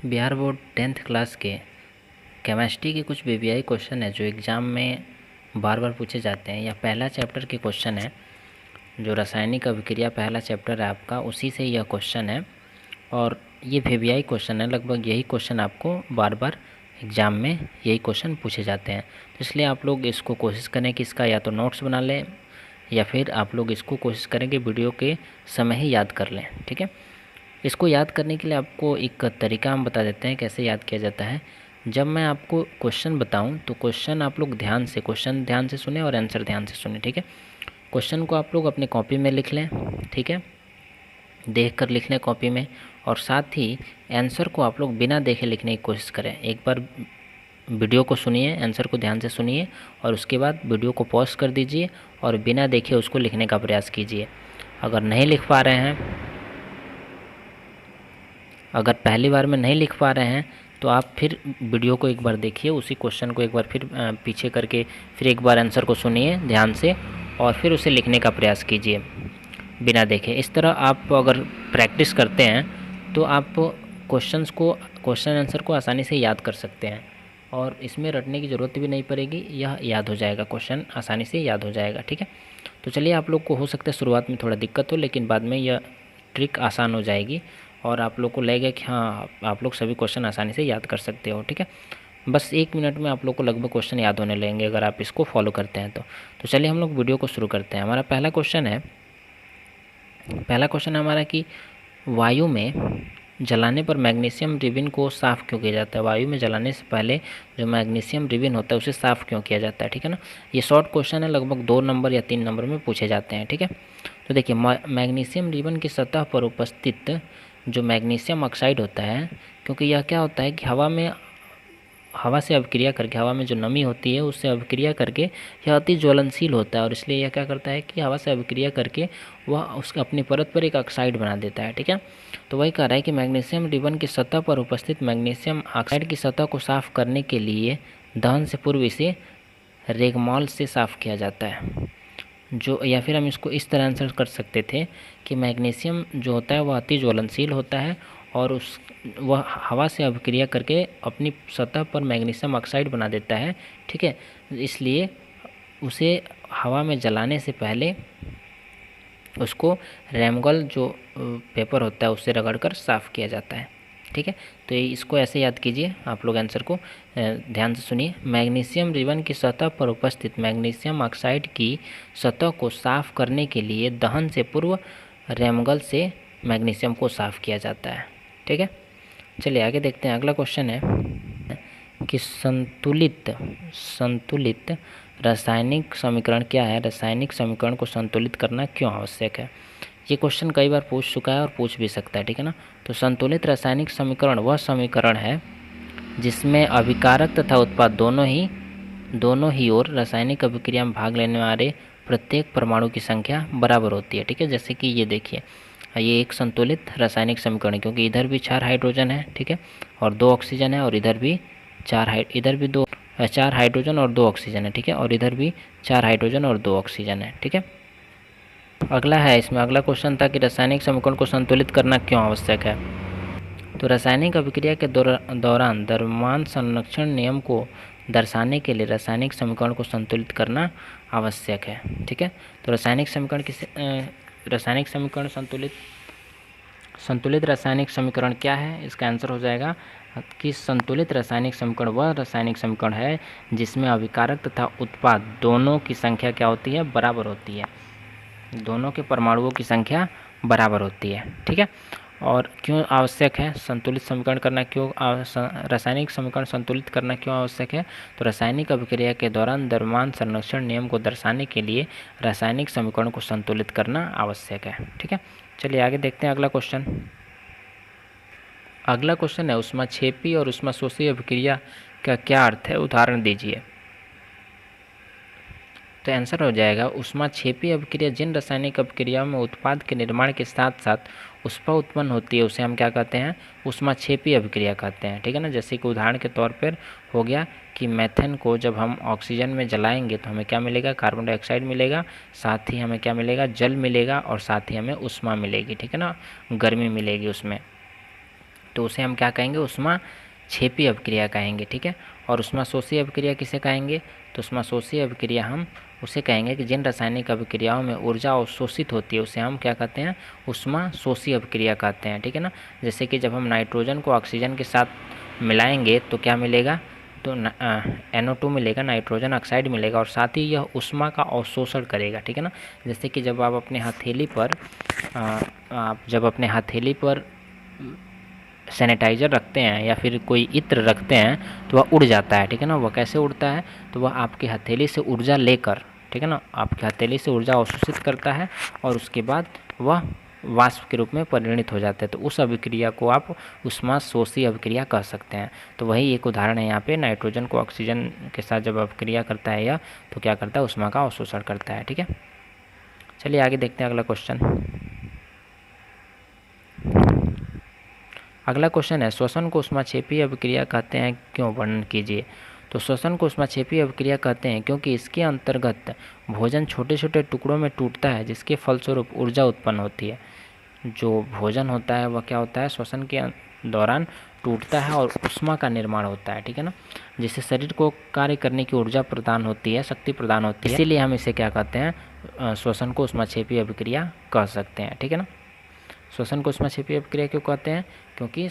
Bihar board 10th class के chemistry के कुछ वीवीआई क्वेश्चन है जो एग्ज़ाम में बार बार पूछे जाते हैं। यह पहला चैप्टर के क्वेश्चन है, जो रासायनिक अभिक्रिया पहला चैप्टर है आपका, उसी से यह क्वेश्चन है। और ये वीवीआई क्वेश्चन है, लगभग यही क्वेश्चन आपको बार बार एग्ज़ाम में यही क्वेश्चन पूछे जाते हैं। तो इसलिए आप लोग इसको कोशिश करें कि इसका या तो नोट्स बना लें या फिर आप लोग इसको कोशिश करें कि वीडियो के समय ही याद कर लें। ठीक है, इसको याद करने के लिए आपको एक तरीका हम बता देते हैं कैसे याद किया जाता है। जब मैं आपको क्वेश्चन बताऊं तो क्वेश्चन आप लोग क्वेश्चन ध्यान से सुने और आंसर ध्यान से सुने। ठीक है, क्वेश्चन को आप लोग अपने कॉपी में लिख लें। ठीक है, देख कर लिख लें कॉपी में, और साथ ही आंसर को आप लोग बिना देखे लिखने की कोशिश करें। एक बार वीडियो को सुनिए, आंसर को ध्यान से सुनिए और उसके बाद वीडियो को पॉज कर दीजिए और बिना देखे उसको लिखने का प्रयास कीजिए। अगर नहीं लिख पा रहे हैं, अगर पहली बार में नहीं लिख पा रहे हैं तो आप फिर वीडियो को एक बार देखिए, उसी क्वेश्चन को एक बार फिर पीछे करके फिर एक बार आंसर को सुनिए ध्यान से और फिर उसे लिखने का प्रयास कीजिए बिना देखे। इस तरह आप अगर प्रैक्टिस करते हैं तो आप क्वेश्चन आंसर को आसानी से याद कर सकते हैं और इसमें रटने की ज़रूरत भी नहीं पड़ेगी, यह याद हो जाएगा, क्वेश्चन आसानी से याद हो जाएगा। ठीक है, तो चलिए, आप लोग को हो सकता है शुरुआत में थोड़ा दिक्कत हो, लेकिन बाद में यह ट्रिक आसान हो जाएगी और आप लोग को लगेगा कि हाँ, आप लोग सभी क्वेश्चन आसानी से याद कर सकते हो। ठीक है, बस 1 मिनट में आप लोग को लगभग क्वेश्चन याद होने लगेंगे अगर आप इसको फॉलो करते हैं तो चलिए हम लोग वीडियो को शुरू करते हैं। हमारा पहला क्वेश्चन है हमारा कि वायु में जलाने पर मैग्नीशियम रिबिन को साफ़ क्यों किया जाता है। वायु में जलाने से पहले जो मैग्नीशियम रिबिन होता है उसे साफ़ क्यों किया जाता है। ठीक है ना, ये शॉर्ट क्वेश्चन है, लगभग 2 नंबर या 3 नंबर में पूछे जाते हैं। ठीक है, तो देखिए, मैग्नीशियम रिबन की सतह पर उपस्थित जो मैग्नीशियम ऑक्साइड होता है, क्योंकि यह क्या होता है कि हवा से अभिक्रिया करके, हवा में जो नमी होती है उससे अभिक्रिया करके यह अति ज्वलनशील होता है और इसलिए यह क्या करता है कि हवा से अभिक्रिया करके वह उसके अपनी परत पर एक ऑक्साइड बना देता है। ठीक है, तो वही कह रहा है कि मैग्नीशियम रिबन की सतह पर उपस्थित मैग्नीशियम ऑक्साइड की सतह को साफ करने के लिए दहन से पूर्व इसे रेगमॉल से साफ़ किया जाता है। जो, या फिर हम इसको इस तरह आंसर कर सकते थे कि मैग्नीशियम जो होता है वह अति ज्वलनशील होता है और वह हवा से अभिक्रिया करके अपनी सतह पर मैग्नीशियम ऑक्साइड बना देता है। ठीक है, इसलिए उसे हवा में जलाने से पहले उसको रेमगल जो पेपर होता है उससे रगड़कर साफ़ किया जाता है। ठीक है, तो इसको ऐसे याद कीजिए, आप लोग आंसर को ध्यान से सुनिए। मैग्नीशियम रिबन की सतह पर उपस्थित मैग्नीशियम ऑक्साइड की सतह को साफ़ करने के लिए दहन से पूर्व रेमगल से मैग्नीशियम को साफ़ किया जाता है। ठीक है, चलिए आगे देखते हैं। अगला क्वेश्चन है कि संतुलित रासायनिक समीकरण क्या है। रासायनिक समीकरण को संतुलित करना क्यों आवश्यक है। ये क्वेश्चन कई बार पूछ चुका है और पूछ भी सकता है। ठीक है ना, तो संतुलित रासायनिक समीकरण वह समीकरण है जिसमें अभिकारक तथा उत्पाद दोनों ही ओर रासायनिक अभिक्रिया में भाग लेने वाले प्रत्येक परमाणु की संख्या बराबर होती है। ठीक है, जैसे कि ये देखिए, ये एक संतुलित रासायनिक समीकरण है क्योंकि इधर भी 4 हाइड्रोजन है। ठीक है, और 2 ऑक्सीजन है, और इधर भी 4 हाइड्रोजन और 2 ऑक्सीजन है। ठीक है, और इधर भी 4 हाइड्रोजन और 2 ऑक्सीजन है। ठीक है, अगला है, इसमें अगला क्वेश्चन था कि रासायनिक समीकरण को संतुलित करना क्यों आवश्यक है। तो रासायनिक अभिक्रिया के दौरान द्रव्यमान संरक्षण नियम को दर्शाने के लिए रासायनिक समीकरण को संतुलित करना आवश्यक है। ठीक है, तो रासायनिक समीकरण संतुलित रासायनिक समीकरण क्या है। इसका आंसर हो जाएगा कि संतुलित रासायनिक समीकरण वह रासायनिक समीकरण है जिसमें अभिकारक तथा उत्पाद दोनों की संख्या क्या होती है, बराबर होती है। दोनों के परमाणुओं की संख्या बराबर होती है। ठीक है, और क्यों आवश्यक है संतुलित समीकरण करना, रासायनिक समीकरण संतुलित करना क्यों आवश्यक है। तो रासायनिक अभिक्रिया के दौरान द्रव्यमान संरक्षण नियम को दर्शाने के लिए रासायनिक समीकरण को संतुलित करना आवश्यक है। ठीक है, चलिए आगे देखते हैं अगला क्वेश्चन। अगला क्वेश्चन है ऊष्माक्षेपी और ऊष्माशोषी अभिक्रिया का क्या अर्थ है, उदाहरण दीजिए। तो आंसर हो जाएगा ऊष्माक्षेपी अभिक्रिया जिन रासायनिक अभिक्रियाओं में उत्पाद के निर्माण के साथ साथ उष्मा उत्पन्न होती है उसे हम क्या कहते हैं, ऊष्माक्षेपी अभिक्रिया कहते हैं। ठीक है ना, जैसे कि उदाहरण के तौर पर हो गया कि मेथेन को जब हम ऑक्सीजन में जलाएंगे तो हमें क्या मिलेगा, कार्बन डाइऑक्साइड मिलेगा, साथ ही हमें क्या मिलेगा, जल मिलेगा और साथ ही हमें ऊष्मा मिलेगी। ठीक है ना, गर्मी मिलेगी उसमें। तो उसे हम क्या कहेंगे, उष्मा क्षेपी अभिक्रिया कहेंगे, ठीक है। और उष्मा शोषी अभिक्रिया किसे कहेंगे, तो उष्मा शोषी अभिक्रिया हम उसे कहेंगे कि जिन रासायनिक अभिक्रियाओं में ऊर्जा अवशोषित होती है उसे हम क्या कहते हैं, उष्मा शोषी अभिक्रिया कहते हैं, ठीक है ना। जैसे कि जब हम नाइट्रोजन को ऑक्सीजन के साथ मिलाएंगे तो क्या मिलेगा, तो NO2 मिलेगा, नाइट्रोजन ऑक्साइड मिलेगा, और साथ ही यह उष्मा का अवशोषण करेगा, ठीक है ना। जैसे कि जब आप अपने हथेली पर सैनिटाइज़र रखते हैं या फिर कोई इत्र रखते हैं तो वह उड़ जाता है, ठीक है ना। वह कैसे उड़ता है, तो वह आपकी हथेली से ऊर्जा लेकर, ठीक है ना, आपकी हथेली से ऊर्जा अवशोषित करता है और उसके बाद वह वाष्प के रूप में परिणित हो जाता है। तो उस अभिक्रिया को आप उष्मा शोषी अभिक्रिया कह सकते हैं। तो वही एक उदाहरण है यहाँ पे, नाइट्रोजन को ऑक्सीजन के साथ जब अभिक्रिया करता है यह, तो क्या करता है, उष्मा का अवशोषण करता है, ठीक है। चलिए आगे देखते हैं अगला क्वेश्चन। अगला क्वेश्चन है, श्वसन को उष्माक्षेपी अभिक्रिया कहते हैं, क्यों, वर्णन कीजिए। तो श्वसन को उष्माक्षेपी अभिक्रिया कहते हैं क्योंकि इसके अंतर्गत भोजन छोटे छोटे टुकड़ों में टूटता है जिसके फलस्वरूप ऊर्जा उत्पन्न होती है। जो भोजन होता है वह क्या होता है, श्वसन के दौरान टूटता है और उष्मा का निर्माण होता है, ठीक है ना, जिससे शरीर को कार्य करने की ऊर्जा प्रदान होती है, शक्ति प्रदान होती है। इसीलिए हम इसे क्या कहते हैं, श्वसन को उष्माक्षेपी अभिक्रिया कह सकते हैं, ठीक है ना। श्वसन को उष्माक्षेपी अभिक्रिया क्यों कहते हैं, क्योंकि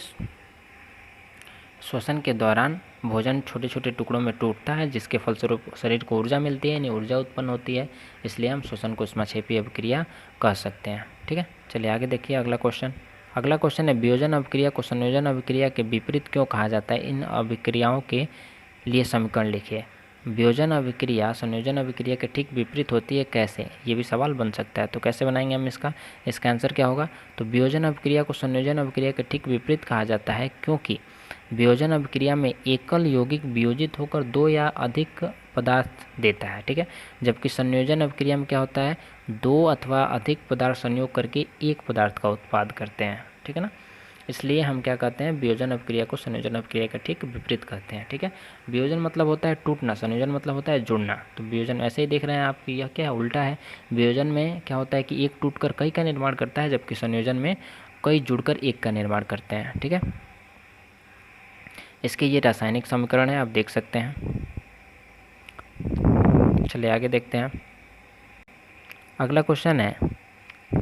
श्वसन के दौरान भोजन छोटे छोटे टुकड़ों में टूटता है जिसके फलस्वरूप शरीर को ऊर्जा मिलती है, यानी ऊर्जा उत्पन्न होती है, इसलिए हम श्वसन को उष्माक्षेपी अभिक्रिया कह सकते हैं, ठीक है। चलिए आगे देखिए अगला क्वेश्चन। अगला क्वेश्चन है, वियोजन अभिक्रिया को संयोजन अभिक्रिया के विपरीत क्यों कहा जाता है, इन अभिक्रियाओं के लिए समीकरण लिखिए। वियोजन अभिक्रिया संयोजन अभिक्रिया के ठीक विपरीत होती है, कैसे, ये भी सवाल बन सकता है। तो कैसे बनाएंगे हम इसका आंसर क्या होगा, तो वियोजन अभिक्रिया को संयोजन अभिक्रिया के ठीक विपरीत कहा जाता है क्योंकि वियोजन अभिक्रिया में एकल यौगिक वियोजित होकर दो या अधिक पदार्थ देता है, ठीक है, जबकि संयोजन अभिक्रिया में क्या होता है, दो अथवा अधिक पदार्थ संयोग करके एक पदार्थ का उत्पाद करते हैं, ठीक है ना। इसलिए हम क्या कहते हैं, वियोजन अभिक्रिया को संयोजन अभिक्रिया का ठीक विपरीत कहते हैं, ठीक है। वियोजन मतलब होता है टूटना, संयोजन मतलब होता है जुड़ना। तो वियोजन ऐसे ही देख रहे हैं आप कि यह क्या है, उल्टा है। वियोजन में क्या होता है कि एक टूटकर कई का निर्माण करता है, जबकि संयोजन में कई जुड़कर एक का निर्माण करते हैं, ठीक है। इसके ये रासायनिक समीकरण है, आप देख सकते हैं। चलिए आगे देखते हैं। अगला क्वेश्चन है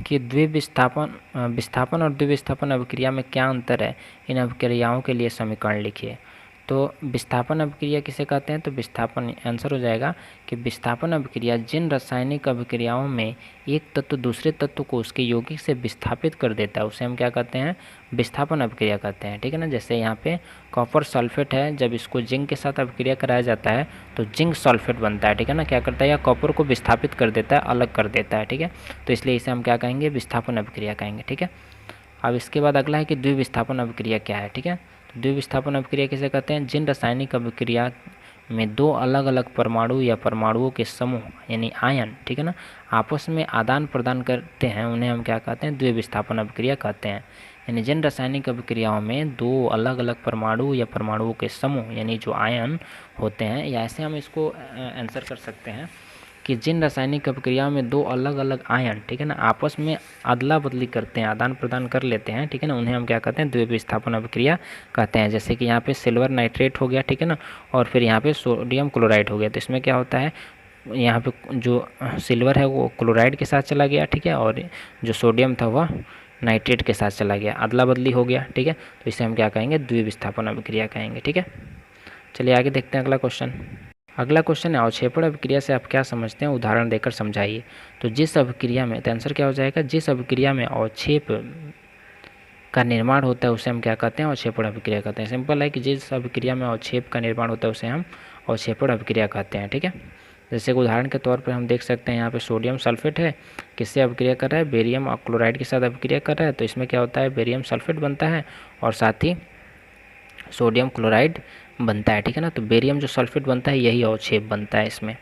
कि विस्थापन और द्विविस्थापन अभिक्रिया में क्या अंतर है, इन अभिक्रियाओं के लिए समीकरण लिखिए। तो विस्थापन अभिक्रिया किसे कहते हैं, तो विस्थापन आंसर हो जाएगा कि विस्थापन अभिक्रिया जिन रासायनिक अभिक्रियाओं में एक तत्व दूसरे तत्व को उसके यौगिक से विस्थापित कर देता है उसे हम क्या कहते हैं, विस्थापन अभिक्रिया कहते हैं, ठीक है ना। जैसे यहाँ पे कॉपर सल्फेट है, जब इसको जिंक के साथ अभिक्रिया कराया जाता है तो जिंक सल्फेट बनता है, ठीक है ना। क्या करता है, या कॉपर को विस्थापित कर देता है, अलग कर देता है, ठीक है। तो इसलिए इसे हम क्या कहेंगे, विस्थापन अभिक्रिया कहेंगे, ठीक है। अब इसके बाद अगला है कि द्विविस्थापन अभिक्रिया क्या है, ठीक है। तो द्विविस्थापन अभिक्रिया किसे कहते हैं, जिन रासायनिक अभिक्रिया में दो अलग अलग परमाणु या परमाणुओं के समूह यानी आयन, ठीक है ना, आपस में आदान प्रदान करते हैं उन्हें हम क्या कहते हैं, द्विविस्थापन अभिक्रिया कहते हैं। यानी जिन रासायनिक अभिक्रियाओं में दो अलग अलग परमाणु या परमाणुओं के समूह यानी जो आयन होते हैं, या ऐसे हम इसको आंसर कर सकते हैं कि जिन रासायनिक अभिक्रियाओं में दो अलग अलग आयन, ठीक है ना, आपस में अदला बदली करते हैं, आदान प्रदान कर लेते हैं, ठीक है ना, उन्हें हम क्या कहते हैं, द्विविस्थापन अभिक्रिया कहते हैं। जैसे कि यहाँ पे सिल्वर नाइट्रेट हो गया, ठीक है ना, और फिर यहाँ पे सोडियम क्लोराइड हो गया। तो इसमें क्या होता है, यहाँ पे जो सिल्वर है वो क्लोराइड के साथ चला गया, ठीक है, और जो सोडियम था वह नाइट्रेट के साथ चला गया, अदला बदली हो गया, ठीक है। तो इसे हम क्या कहेंगे, द्विविस्थापन अभिक्रिया कहेंगे, ठीक है। चलिए आगे देखते हैं अगला क्वेश्चन। अगला क्वेश्चन है, अवक्षेपण अभिक्रिया से आप क्या समझते हैं, उदाहरण देकर समझाइए। तो जिस अभिक्रिया में, तो आंसर क्या हो जाएगा, जिस अभिक्रिया में अवक्षेप का निर्माण होता है उसे हम क्या कहते हैं, अवक्षेपण अभिक्रिया कहते हैं। सिंपल है कि जिस अभिक्रिया में अवक्षेप का निर्माण होता है उसे हम अवक्षेपण अभिक्रिया कहते हैं, ठीक है। जैसे उदाहरण के तौर पर हम देख सकते हैं यहाँ पे सोडियम सल्फेट है, किससे अभिक्रिया कर रहा है, बेरियम और क्लोराइड के साथ अभिक्रिया कर रहा है। तो इसमें क्या होता है, बेरियम सल्फेट बनता है और साथ ही सोडियम क्लोराइड बनता है, ठीक है ना। तो बेरियम जो सल्फेट बनता है यही अवक्षेप बनता है इसमें।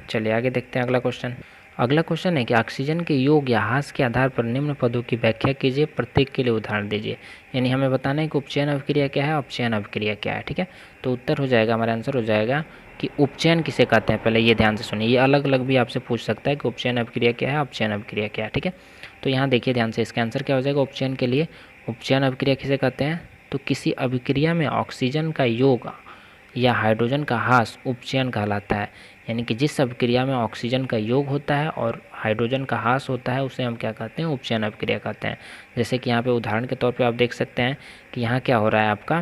चलिए आगे देखते हैं अगला क्वेश्चन। अगला क्वेश्चन है कि ऑक्सीजन के योग या ह्रास के आधार पर निम्न पदों की व्याख्या कीजिए, प्रत्येक के लिए उदाहरण दीजिए। यानी हमें बताना है कि उपचयन अभिक्रिया क्या है, अपचयन अभिक्रिया क्या है, ठीक है। तो उत्तर हो जाएगा, हमारा आंसर हो जाएगा कि उपचयन किसे कहते हैं। पहले ये ध्यान से सुनिए, ये अलग अलग भी आपसे पूछ सकता है कि उपचयन अभिक्रिया क्या है, अपचयन अभिक्रिया क्या है, ठीक है। तो यहाँ देखिए ध्यान से, इसका आंसर क्या हो जाएगा, उपचयन के लिए उपचयन अभिक्रिया किसे कहते हैं? तो किसी अभिक्रिया में ऑक्सीजन का योग या हाइड्रोजन का ह्रास उपचयन कहलाता है। यानी कि जिस अभिक्रिया में ऑक्सीजन का योग होता है और हाइड्रोजन का ह्रास होता है उसे हम क्या कहते हैं? उपचयन अभिक्रिया कहते हैं। जैसे कि यहाँ पे उदाहरण के तौर पे आप देख सकते हैं कि यहाँ क्या हो रहा है आपका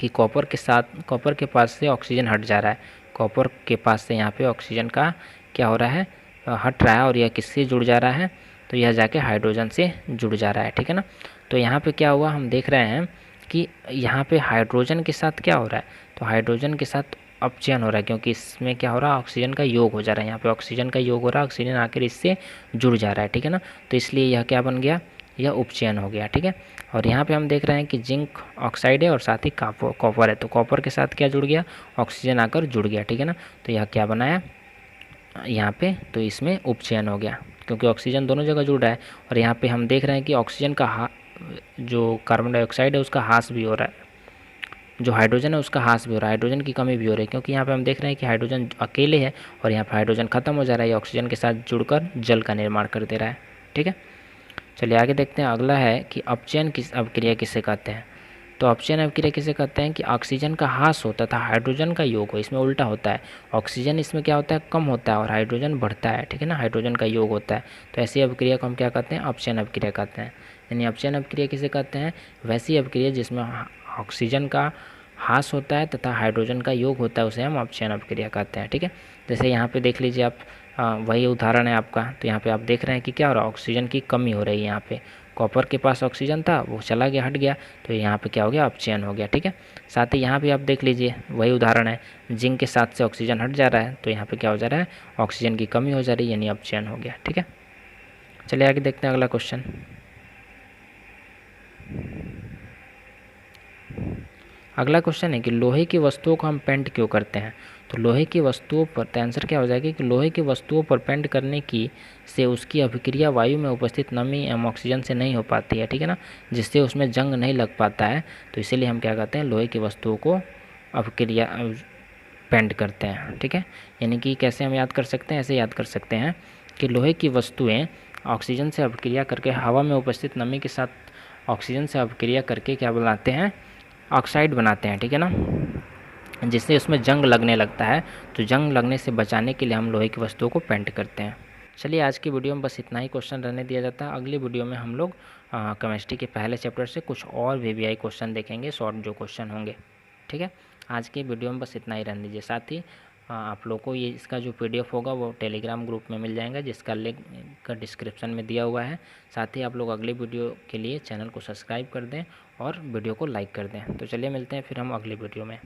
कि कॉपर के पास से ऑक्सीजन हट जा रहा है। कॉपर के पास से यहाँ पे ऑक्सीजन का क्या हो रहा है? हट रहा है। और यह किससे जुड़ जा रहा है? तो यह जाके हाइड्रोजन से जुड़ जा रहा है, ठीक है ना। तो यहाँ पे क्या हुआ, हम देख रहे हैं कि यहाँ पे हाइड्रोजन के साथ क्या हो रहा है? तो हाइड्रोजन के साथ अपचयन हो रहा है, क्योंकि इसमें क्या हो रहा है? ऑक्सीजन का योग हो जा रहा है। यहाँ पे ऑक्सीजन का योग हो रहा है, ऑक्सीजन आकर इससे जुड़ जा रहा है, ठीक है ना। तो इसलिए यह क्या बन गया? यह उपचयन हो गया, ठीक है। और यहाँ पे हम देख रहे हैं कि जिंक ऑक्साइड है और साथ ही कॉपर है। तो कॉपर के साथ क्या जुड़ गया? ऑक्सीजन आकर जुड़ गया, ठीक है ना। तो यह क्या बनाया यहाँ पे? तो इसमें उपचयन हो गया, क्योंकि ऑक्सीजन दोनों जगह जुड़ रहा है। और यहाँ पे हम देख रहे हैं कि ऑक्सीजन का जो कार्बन डाइऑक्साइड है उसका ह्रास भी हो रहा है, जो हाइड्रोजन है उसका ह्रास भी हो रहा है, हाइड्रोजन की कमी भी हो रही है, क्योंकि यहाँ पे हम देख रहे हैं कि हाइड्रोजन अकेले है और यहाँ पे हाइड्रोजन खत्म हो जा रहा है, ऑक्सीजन के साथ जुड़कर जल का निर्माण कर दे रहा है, ठीक है। चलिए आगे देखते हैं। अगला है कि अपचयन किस अभिक्रिया किसे कहते हैं? तो अपचयन अभिक्रिया किसे कहते हैं? कि ऑक्सीजन का ह्रास होता था, हाइड्रोजन का योग हो। इसमें उल्टा होता है, ऑक्सीजन इसमें क्या होता है? कम होता है और हाइड्रोजन बढ़ता है, ठीक है ना। हाइड्रोजन का योग होता है। तो ऐसी अभिक्रिया को हम क्या कहते हैं? अपचयन अभिक्रिया कहते हैं। यानी अपचयन अभिक्रिया किसे कहते हैं? वैसी अभिक्रिया जिसमें ऑक्सीजन का ह्रास होता है तथा हाइड्रोजन का योग होता है, उसे हम अपचयन अभिक्रिया कहते हैं, ठीक है। जैसे यहाँ पे देख लीजिए आप, वही उदाहरण है आपका। तो यहाँ पे आप देख रहे हैं कि क्या हो रहा है? ऑक्सीजन की कमी हो रही है। यहाँ पे कॉपर के पास ऑक्सीजन था, वो चला गया, हट गया, तो यहाँ पे क्या हो गया? अपचयन हो गया, ठीक है। साथ ही यहाँ भी आप देख लीजिए, वही उदाहरण है, जिंक के साथ से ऑक्सीजन हट जा रहा है, तो यहाँ पे क्या हो जा रहा है? ऑक्सीजन की कमी हो जा रही है, यानी अपचयन हो गया, ठीक है। चलिए आगे देखते हैं अगला क्वेश्चन। अगला क्वेश्चन है कि लोहे की वस्तुओं को हम पेंट क्यों करते हैं? तो लोहे की वस्तुओं पर, तो आंसर क्या हो जाएगा कि लोहे की वस्तुओं पर पेंट करने की से उसकी अभिक्रिया वायु में उपस्थित नमी एवं ऑक्सीजन से नहीं हो पाती है, ठीक है ना, जिससे उसमें जंग नहीं लग पाता है। तो इसीलिए हम क्या कहते हैं? लोहे की वस्तुओं को अभिक्रिया पेंट करते हैं, ठीक है। यानी कि कैसे हम याद कर सकते हैं? ऐसे याद कर सकते हैं कि लोहे की वस्तुएँ ऑक्सीजन से अभिक्रिया करके हवा में उपस्थित नमी के साथ ऑक्सीजन से अभिक्रिया करके क्या बनाते हैं? ऑक्साइड बनाते हैं, ठीक है ना, जिससे उसमें जंग लगने लगता है। तो जंग लगने से बचाने के लिए हम लोहे की वस्तुओं को पेंट करते हैं। चलिए आज की वीडियो में बस इतना ही क्वेश्चन रहने दिया जाता है। अगली वीडियो में हम लोग केमिस्ट्री के पहले चैप्टर से कुछ और वीवीआई क्वेश्चन देखेंगे, शॉर्ट जो क्वेश्चन होंगे, ठीक है। आज की वीडियो में बस इतना ही रहने दीजिए। साथ ही आप लोग को ये इसका जो PDF होगा वो टेलीग्राम ग्रुप में मिल जाएगा, जिसका लिंक का डिस्क्रिप्शन में दिया हुआ है। साथ ही आप लोग अगली वीडियो के लिए चैनल को सब्सक्राइब कर दें और वीडियो को लाइक कर दें। तो चलिए मिलते हैं फिर हम अगली वीडियो में।